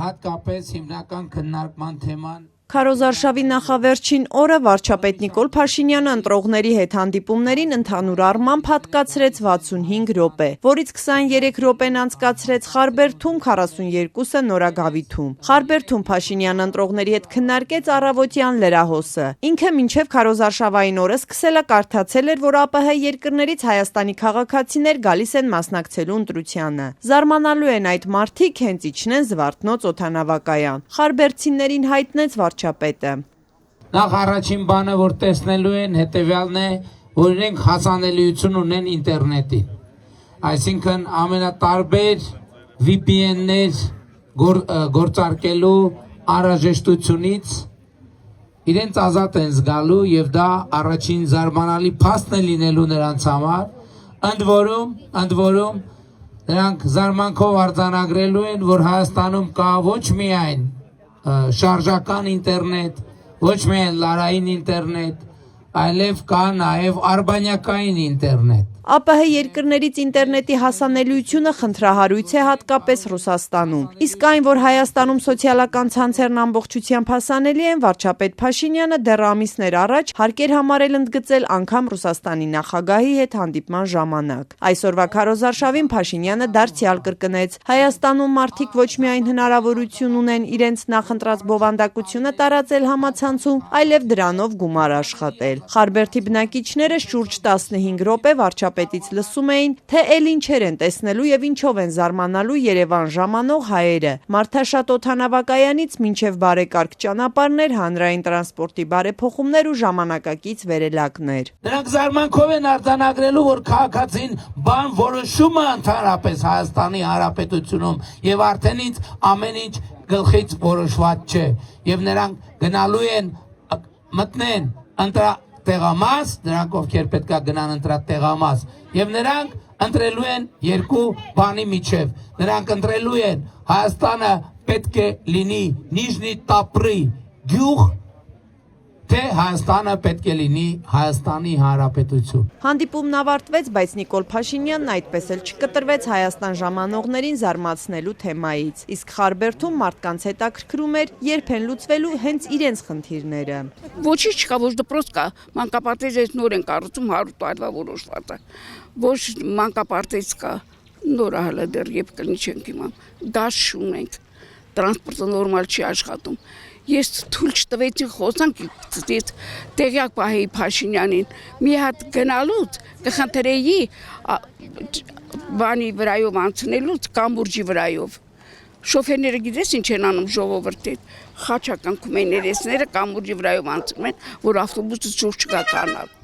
հատկապես հիմնական քննարկման թեման Քարոզարշավի նախավերջին օրը վարչապետ Նիկոլ Փաշինյանը ընտրողների հետ հանդիպումներին ընդհանուր առմամբ հատկացրեց 65 րոպե, որից 23 րոպեն անցկացրեց Խարբերդում, 42-ը Նորագավիթում։ Խարբերդում Փաշինյանը ընտրողների հետ քննարկեց առավոտյան լրահոսը։ Ինքը մինչև քարոզարշավային օրը սկսել է կարդացել էր, որ ԱՊՀ երկրներից Հայաստանի քաղաքացիներ գալիս են մասնակցելու ընտրությանը։ Զարմանալու են այդ մարդիկ հենց իջնեն Զվարթնոց օդանավակայան։ Խարբերդցիներին հայտնեց վարչապետը։ Նախ առաջին բանը, որ տեսնելու են, հետևյալն է, որ իրենք հասանելիություն ունեն ինտերնետին։ Այսինքն ամենատարբեր VPN-ներ գործարկելու անհրաժեշտությունից իրենց ազատ են զգալու եւ դա առաջին զարմանալի փաստն է լինելու նրանց համար, ընդ որում նրանք զարմանքով արձանագրելու են, որ Հայաստանում կա ոչ միայն շարժական ինտերնետ, ոչ միայն լարային ինտերնետ, այլև կա նաև արբանյակային ինտերնետ։ ԱՊՀ երկրներից ինտերնետի հասանելիությունը խնդրահարույց է հատկապես Ռուսաստանում։ Իսկ այն, որ Հայաստանում սոցիալական ցանցերն ամբողջությամբ հասանելի են, վարչապետ Փաշինյանը դեռ ամիսներ առաջ հարկ էր համարել ընդգծել անգամ Ռուսաստանի նախագահի հետ հանդիպման ժամանակ։ Այսօրվա քարոզարշավին Փաշինյանը դարձյալ կրկնեց. Հայաստանում մարդիկ ոչ միայն հնարավորություն ունեն իրենց նախընտրած բովանդակությունը տարածել համացանցում, այլև դրանով գումար աշխատել։ Խարբերդի բնակիչները շուրջ 15 րոպե վարչապետից լսում էին, թե էլ ինչեր են տեսնելու եւ ինչով են զարմանալու Երևան ժամանող հայերը։ Մարդաշատ օդանավակայանից մինչև բարեկարգ ճանապարհներ, հանրային տրանսպորտի բարեփոխումներ ու ժամանակակից վերելակներ։ Նրանք զարմանքով են արձանագրելու, որ քաղաքացին բան որոշումը ընդհանրապես Հայաստանի Հանրապետությունում եւ արդենից ամեն ինչ գլխից որոշված չէ եւ նրանք գնալու են մտնեն տեղամաս, նրանք ովքեր պետքա գնան ընտրատեղամաս, եւ նրանք ընտրելու են երկու բանի միջև։ Նրանք ընտրելու են Հայաստանը պետք է լինի Նիժնի Տապրի գյուղ, թե Հայաստանը պետք է լինի Հայաստանի Հանրապետություն։ Հանդիպումն ավարտվեց, բայց Նիկոլ Փաշինյանն այդպես էլ չկտրվեց Հայաստան ժամանողներին զարմացնելու թեմայից։ Իսկ Խարբերդում մարդկանց հետաքրքրում էր, երբ են լուծվելու հենց իրենց խնդիրները։ Ոչինչ չկա, ոչ դպրոց կա, մանկապարտեզ նոր են կառուցում 100 տարվա որոշված է։ Ոչ մանկապարտեզ կա, նոր հələ դեռ երբ կլինի չենք իմանում։ Գազ չունենք, տրանսպորտը նորմալ չի աշխատում։ Ես թույլ չտվեցի խոսանք, տեղյակ պահեի Փաշինյանին, մի հատ գնալուց կխնդրեի բանի վրայով անցնելուց կամուրջի վրայով։ Շոֆերները գիտես ինչ են անում ժողովրդի, խաչականքում են երեսները կամուրջի վրայով անցնում են, որ ավտոբուսը շուտ չգա կանալ։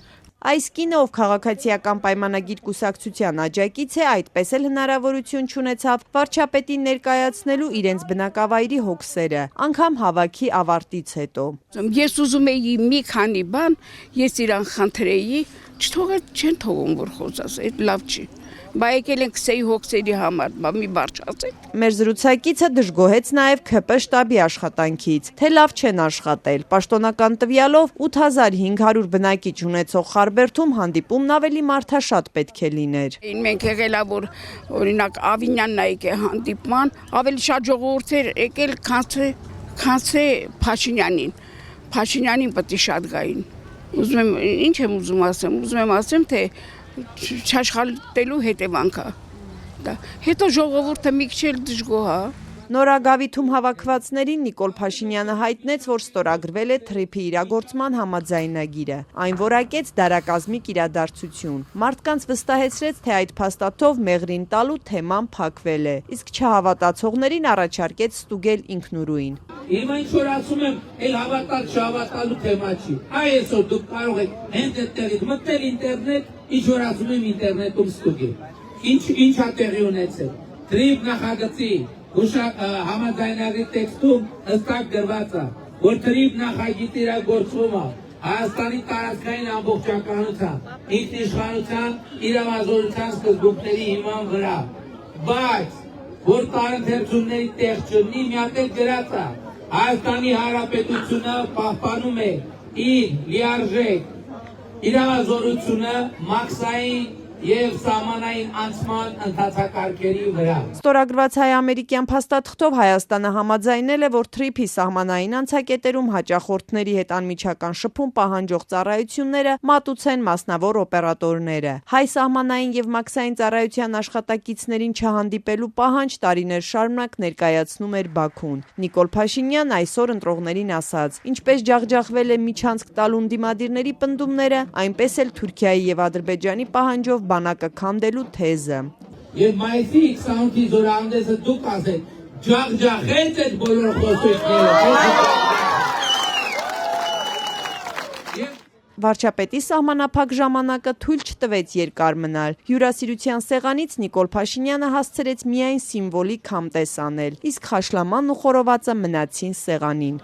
Այս կինը, ով քաղաքացիական պայմանագիր կուսակցության աջակից է, այդպես էլ հնարավորություն չունեցավ վարչապետին ներկայացնելու իրենց բնակավայրի հոգսերը, անգամ հավաքի ավարտից հետո։ Ես ուզում էի մի քանի բան, ես իրան խնդրեի, չեն թողում որ խոսած, այդ լավ չի։ Բա եկել են քսեի հոգսերի համար, բա մի բառ չասեք։ Մեր զրուցակիցը դժգոհեց նաև ՔՊ շտաբի աշխատանքից, թե լավ չեն աշխատել։ Պաշտոնական տվյալով 8500 բնակիչ ունեցող Խարբերդում հանդիպումն ավելի մարդաշատ պետք է լիներ։ Մենք եղել է, որ օրինակ Ավինյանն է եկել հանդիպման, ավելի շատ ժողովուրդներ եկել, քան Փաշինյանին։ Փաշինյանին պետք է շատ գային։ Ուզում եմ, ինչ եմ ուզում ասեմ, թե չաշխատելու հետևանքը։ Հետո ժողովուրդը մի քիչ էլ դժգոհ է։ Նորագավիթում հավաքվածներին Նիկոլ Փաշինյանը հայտնեց, որ ստորագրվել է թրիփի իրագործման համաձայնագիրը։ Այն որակեց դարակազմիկ իրադարձություն։ Մարդկանց վստահեցրեց, թե այդ փաստաթով մեղրին տալու թեման փակվել է, իսկ չհավատացողներին առաջարկեց ստուգել ինքնուրույն։ Հիմա ինչ որ ասում եմ, էլ հավատալ չհավատալու թեմա չի։ Այսօր դուք կարող եք հենց այդտեղից մտնել ինտերնետ, ինչ որ ասում եմ ինտերնետում ստուգել։ Ինչ է տեղի ունեցել։ Թրիփ նախագծի համաձայնագրի տեքստում հստակ գրված է, որ թրիփ նախագծի իրագործումը Հայաստանի տարածքային ամբողջականության, ինքնիշխանության, իրավազորության սկզբունքների հիման վրա, բայց որ տարընթերցումների տեղ չունի, մի հատ էլ գրած է, Հայաստանի Հանրապետությունը պահպանում է իր լիարժեք իրավազորությունը մաքսային եւ սահմանային անցման ընթացակարգերի վրա։ Ստորագրված հայ-ամերիկյան փաստաթղթով Հայաստանը համաձայնել է, որ Թրիփի սահմանային անցակետերում հաճախորդների հետ անմիջական շփում պահանջող ծառայությունները մատուցեն մասնավոր օպերատորները։ Հայ սահմանային եւ մաքսային ծառայության աշխատակիցներին չհանդիպելու պահանջ տարիներ շարունակ ներկայացնում էր Բաքուն։ Նիկոլ Փաշինյանն այսօր ընտրողներին ասաց. ինչպես ջախջախվել է միջանցք տալու ընդդիմադիրների պնդումները, այնպես էլ Թուրքիայի եւ Ադրբեջանի պահանջով բանակը քանդելու թեզը։ Եվ մայիսի 28-ի զորահանդեսը դուք ասեք, ջախջախեց այդ բոլոր խոսույթները։ Վարչապետի սահմանափակ ժամանակը թույլ չտվեց երկար մնալ։ Հյուրասիրության սեղանից Նիկոլ Փաշինյանը հասցրեց միայն սիմվոլիկ համտես անել, իսկ Խաշլամանն ու Խորովածը մնացին սեղանին։